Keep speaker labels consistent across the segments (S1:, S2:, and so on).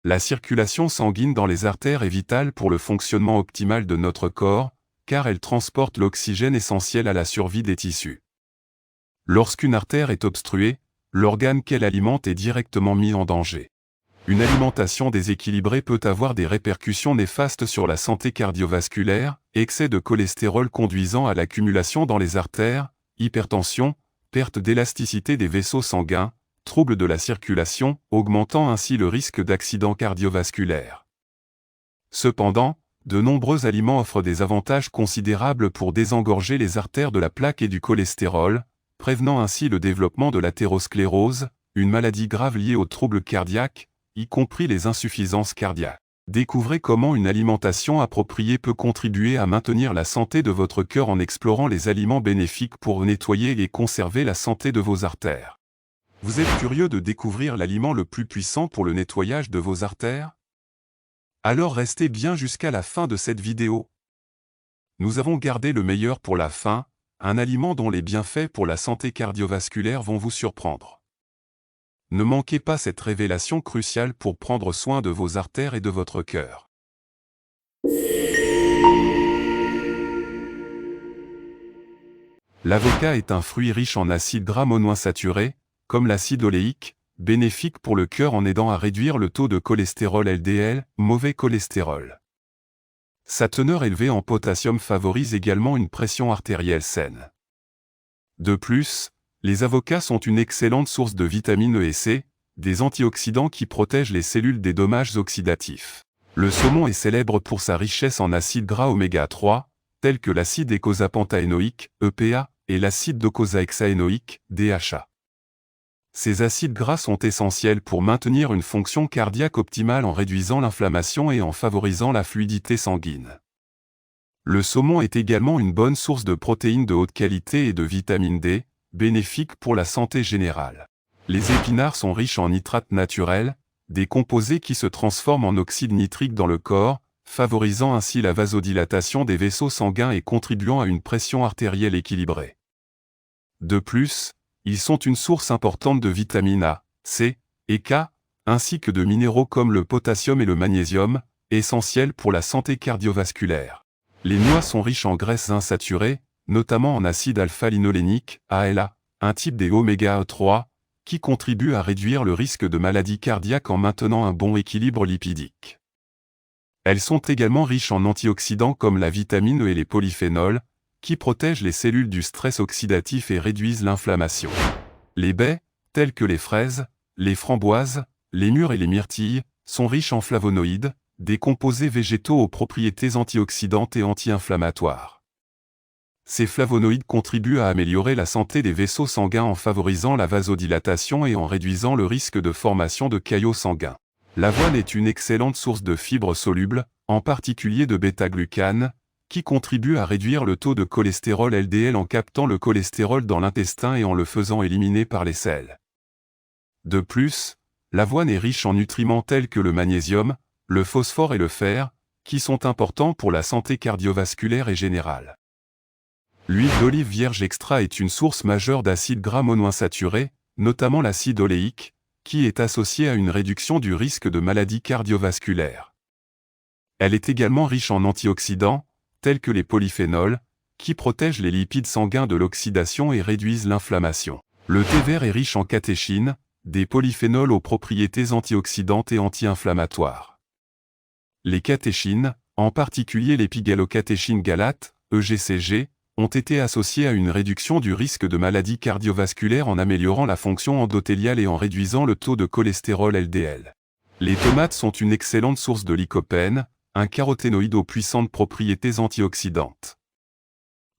S1: La circulation sanguine dans les artères est vitale pour le fonctionnement optimal de notre corps, car elle transporte l'oxygène essentiel à la survie des tissus. Lorsqu'une artère est obstruée, l'organe qu'elle alimente est directement mis en danger. Une alimentation déséquilibrée peut avoir des répercussions néfastes sur la santé cardiovasculaire, excès de cholestérol conduisant à l'accumulation dans les artères, hypertension, perte d'élasticité des vaisseaux sanguins, troubles de la circulation, augmentant ainsi le risque d'accident cardiovasculaire. Cependant, de nombreux aliments offrent des avantages considérables pour désengorger les artères de la plaque et du cholestérol, prévenant ainsi le développement de l'athérosclérose, une maladie grave liée aux troubles cardiaques, y compris les insuffisances cardiaques. Découvrez comment une alimentation appropriée peut contribuer à maintenir la santé de votre cœur en explorant les aliments bénéfiques pour nettoyer et conserver la santé de vos artères. Vous êtes curieux de découvrir l'aliment le plus puissant pour le nettoyage de vos artères? Alors restez bien jusqu'à la fin de cette vidéo. Nous avons gardé le meilleur pour la fin, un aliment dont les bienfaits pour la santé cardiovasculaire vont vous surprendre. Ne manquez pas cette révélation cruciale pour prendre soin de vos artères et de votre cœur. L'avocat est un fruit riche en acides gras monoinsaturés, comme l'acide oléique, bénéfique pour le cœur en aidant à réduire le taux de cholestérol LDL, mauvais cholestérol. Sa teneur élevée en potassium favorise également une pression artérielle saine. De plus, les avocats sont une excellente source de vitamines E et C, des antioxydants qui protègent les cellules des dommages oxydatifs. Le saumon est célèbre pour sa richesse en acides gras oméga 3, tels que l'acide eicosapentaénoïque, EPA, et l'acide docosahexaénoïque, DHA. Ces acides gras sont essentiels pour maintenir une fonction cardiaque optimale en réduisant l'inflammation et en favorisant la fluidité sanguine. Le saumon est également une bonne source de protéines de haute qualité et de vitamine D, bénéfique pour la santé générale. Les épinards sont riches en nitrates naturels, des composés qui se transforment en oxyde nitrique dans le corps, favorisant ainsi la vasodilatation des vaisseaux sanguins et contribuant à une pression artérielle équilibrée. De plus, ils sont une source importante de vitamines A, C et K, ainsi que de minéraux comme le potassium et le magnésium, essentiels pour la santé cardiovasculaire. Les noix sont riches en graisses insaturées, notamment en acide alpha-linolénique, ALA, un type des oméga 3, qui contribue à réduire le risque de maladies cardiaques en maintenant un bon équilibre lipidique. Elles sont également riches en antioxydants comme la vitamine E et les polyphénols, qui protègent les cellules du stress oxydatif et réduisent l'inflammation. Les baies, telles que les fraises, les framboises, les mûres et les myrtilles, sont riches en flavonoïdes, des composés végétaux aux propriétés antioxydantes et anti-inflammatoires. Ces flavonoïdes contribuent à améliorer la santé des vaisseaux sanguins en favorisant la vasodilatation et en réduisant le risque de formation de caillots sanguins. L'avoine est une excellente source de fibres solubles, en particulier de bêta-glucane, qui contribue à réduire le taux de cholestérol LDL en captant le cholestérol dans l'intestin et en le faisant éliminer par les selles. De plus, l'avoine est riche en nutriments tels que le magnésium, le phosphore et le fer, qui sont importants pour la santé cardiovasculaire et générale. L'huile d'olive vierge extra est une source majeure d'acides gras monoinsaturés, notamment l'acide oléique, qui est associé à une réduction du risque de maladies cardiovasculaires. Elle est également riche en antioxydants, tels que les polyphénols, qui protègent les lipides sanguins de l'oxydation et réduisent l'inflammation. Le thé vert est riche en catéchines, des polyphénols aux propriétés antioxydantes et anti-inflammatoires. Les catéchines, en particulier l'épigallocatechin galate, EGCG, ont été associées à une réduction du risque de maladies cardiovasculaires en améliorant la fonction endothéliale et en réduisant le taux de cholestérol LDL. Les tomates sont une excellente source de lycopène, un caroténoïde aux puissantes propriétés antioxydantes.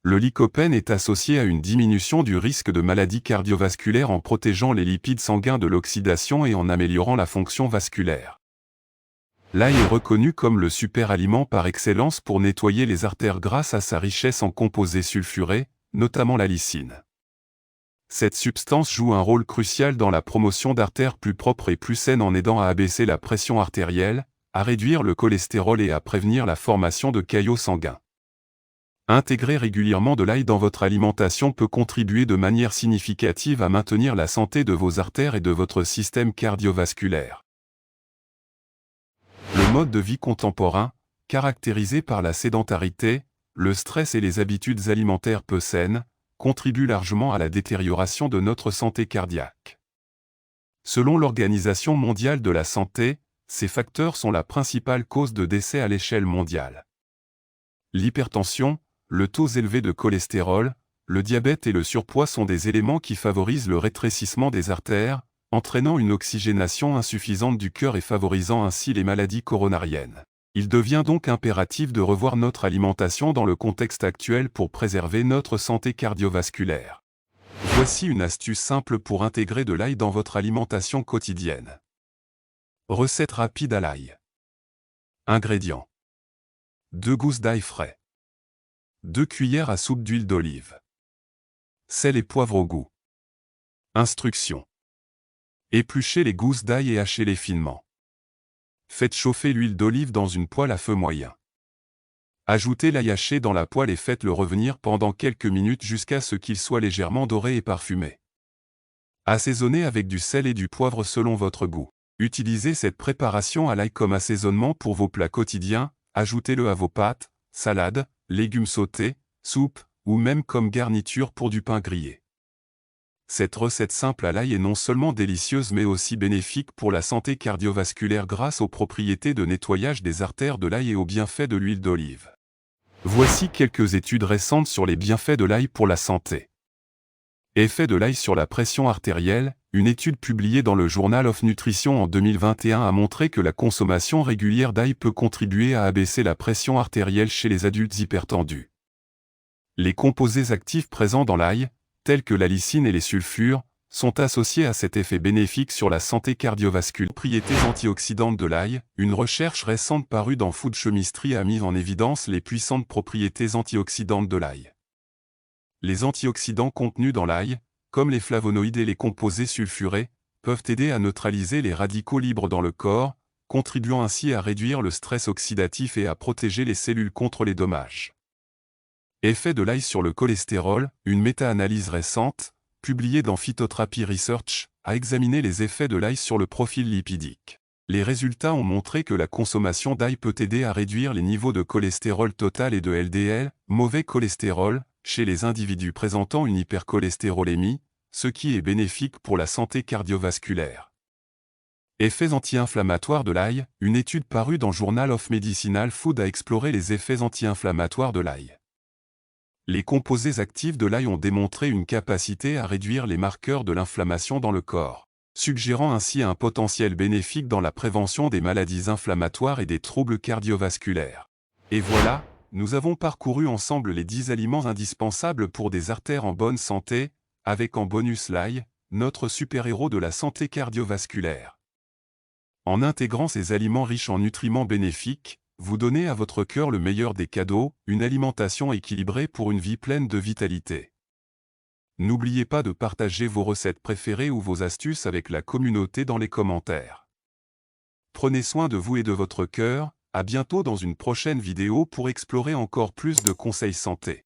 S1: Le lycopène est associé à une diminution du risque de maladies cardiovasculaires en protégeant les lipides sanguins de l'oxydation et en améliorant la fonction vasculaire. L'ail est reconnu comme le super-aliment par excellence pour nettoyer les artères grâce à sa richesse en composés sulfurés, notamment la lysine. Cette substance joue un rôle crucial dans la promotion d'artères plus propres et plus saines en aidant à abaisser la pression artérielle, à réduire le cholestérol et à prévenir la formation de caillots sanguins. Intégrer régulièrement de l'ail dans votre alimentation peut contribuer de manière significative à maintenir la santé de vos artères et de votre système cardiovasculaire. Le mode de vie contemporain, caractérisé par la sédentarité, le stress et les habitudes alimentaires peu saines, contribue largement à la détérioration de notre santé cardiaque. Selon l'Organisation mondiale de la santé, ces facteurs sont la principale cause de décès à l'échelle mondiale. L'hypertension, le taux élevé de cholestérol, le diabète et le surpoids sont des éléments qui favorisent le rétrécissement des artères, entraînant une oxygénation insuffisante du cœur et favorisant ainsi les maladies coronariennes. Il devient donc impératif de revoir notre alimentation dans le contexte actuel pour préserver notre santé cardiovasculaire. Voici une astuce simple pour intégrer de l'ail dans votre alimentation quotidienne. Recette rapide à l'ail. Ingrédients. 2 gousses d'ail frais. 2 cuillères à soupe d'huile d'olive. Sel et poivre au goût. Instructions. Épluchez les gousses d'ail et hachez-les finement. Faites chauffer l'huile d'olive dans une poêle à feu moyen. Ajoutez l'ail haché dans la poêle et faites-le revenir pendant quelques minutes jusqu'à ce qu'il soit légèrement doré et parfumé. Assaisonnez avec du sel et du poivre selon votre goût. Utilisez cette préparation à l'ail comme assaisonnement pour vos plats quotidiens, ajoutez-le à vos pâtes, salades, légumes sautés, soupes, ou même comme garniture pour du pain grillé. Cette recette simple à l'ail est non seulement délicieuse mais aussi bénéfique pour la santé cardiovasculaire grâce aux propriétés de nettoyage des artères de l'ail et aux bienfaits de l'huile d'olive. Voici quelques études récentes sur les bienfaits de l'ail pour la santé. Effet de l'ail sur la pression artérielle. Une étude publiée dans le Journal of Nutrition en 2021 a montré que la consommation régulière d'ail peut contribuer à abaisser la pression artérielle chez les adultes hypertendus. Les composés actifs présents dans l'ail, tels que la lysine et les sulfures, sont associés à cet effet bénéfique sur la santé cardiovasculaire. Propriétés antioxydantes de l'ail. Une recherche récente parue dans Food Chemistry a mis en évidence les puissantes propriétés antioxydantes de l'ail. Les antioxydants contenus dans l'ail, comme les flavonoïdes et les composés sulfurés, peuvent aider à neutraliser les radicaux libres dans le corps, contribuant ainsi à réduire le stress oxydatif et à protéger les cellules contre les dommages. Effet de l'ail sur le cholestérol. Une méta-analyse récente, publiée dans Phytotherapy Research, a examiné les effets de l'ail sur le profil lipidique. Les résultats ont montré que la consommation d'ail peut aider à réduire les niveaux de cholestérol total et de LDL, mauvais cholestérol, chez les individus présentant une hypercholestérolémie, ce qui est bénéfique pour la santé cardiovasculaire. Effets anti-inflammatoires de l'ail. Une étude parue dans Journal of Medicinal Food a exploré les effets anti-inflammatoires de l'ail. Les composés actifs de l'ail ont démontré une capacité à réduire les marqueurs de l'inflammation dans le corps, suggérant ainsi un potentiel bénéfique dans la prévention des maladies inflammatoires et des troubles cardiovasculaires. Et voilà, nous avons parcouru ensemble les 10 aliments indispensables pour des artères en bonne santé, avec en bonus l'ail, notre super-héros de la santé cardiovasculaire. En intégrant ces aliments riches en nutriments bénéfiques, vous donnez à votre cœur le meilleur des cadeaux, une alimentation équilibrée pour une vie pleine de vitalité. N'oubliez pas de partager vos recettes préférées ou vos astuces avec la communauté dans les commentaires. Prenez soin de vous et de votre cœur, à bientôt dans une prochaine vidéo pour explorer encore plus de conseils santé.